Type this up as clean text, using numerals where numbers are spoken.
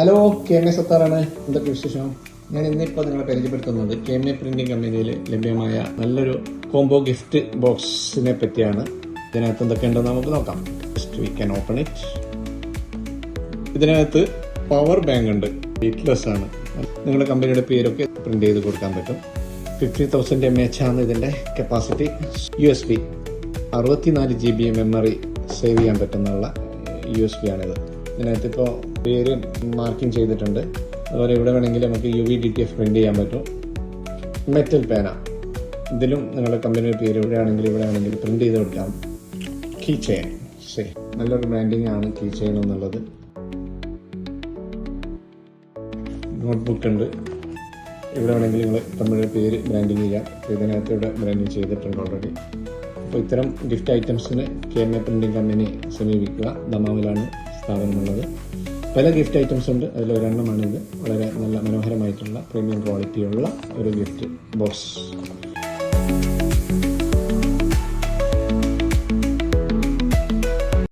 Hello, KMA സത്താറാണ്. എന്തൊക്കെ വിശേഷം? ഞാൻ ഇന്നിപ്പോൾ നിങ്ങളെ പരിചയപ്പെടുത്തുന്നത് KMA പ്രിന്റിംഗ് കമ്പനിയിൽ ലഭ്യമായ നല്ലൊരു കോംബോ ഗിഫ്റ്റ് ബോക്സിനെ പറ്റിയാണ്. ഇതിനകത്ത് എന്തൊക്കെ ഉണ്ടെന്ന് നമുക്ക് നോക്കാം. Just we can open it. ഇതിനകത്ത് പവർ ബാങ്ക് ഉണ്ട്, വെയ്റ്റ്ലെസ് ആണ്. നിങ്ങളുടെ കമ്പനിയുടെ പേരൊക്കെ പ്രിന്റ് ചെയ്ത് കൊടുക്കാൻ പറ്റും. 50,000 mAh ആണ് ഇതിൻ്റെ capacity. USB 64 GB memory save ചെയ്യാൻ പറ്റുന്നുള്ള USB ആണിത്. ഇതിനകത്ത് ഇപ്പോൾ പേര് മാർക്കിംഗ് ചെയ്തിട്ടുണ്ട്. അതുപോലെ ഇവിടെ വേണമെങ്കിൽ നമുക്ക് UV DTF പ്രിന്റ് ചെയ്യാൻ പറ്റും. മെറ്റൽ പേന, ഇതിലും നിങ്ങളുടെ കമ്പനിയുടെ പേര് ഇവിടെ ആണെങ്കിൽ പ്രിന്റ് ചെയ്ത് കൊടുക്കാം. കീ ചെയിൻ, നല്ലൊരു ബ്രാൻഡിങ് ആണ് കീ ചെയിൻ എന്നുള്ളത്. നോട്ട്ബുക്ക് ഉണ്ട്, ഇവിടെ വേണമെങ്കിൽ നിങ്ങൾ കമ്പനിയുടെ പേര് ബ്രാൻഡിങ് ചെയ്യാം. ഇതിനകത്ത് ഇവിടെ ബ്രാൻഡിങ് ചെയ്തിട്ടുണ്ട് ഓൾറെഡി. അപ്പോൾ ഇത്തരം ഗിഫ്റ്റ് ഐറ്റംസിന് KMA പ്രിന്റിംഗ് കമ്പനി സമീപിക്കുക. ദമാമിലാണ് സ്ഥാപനമുള്ളത്. പല ഗിഫ്റ്റ് ഐറ്റംസ് ഉണ്ട്, അതിലൊരെണ്ണമാണിത്. വളരെ നല്ല മനോഹരമായിട്ടുള്ള പ്രീമിയം ക്വാളിറ്റിയുള്ള ഒരു ഗിഫ്റ്റ് ബോക്സ്.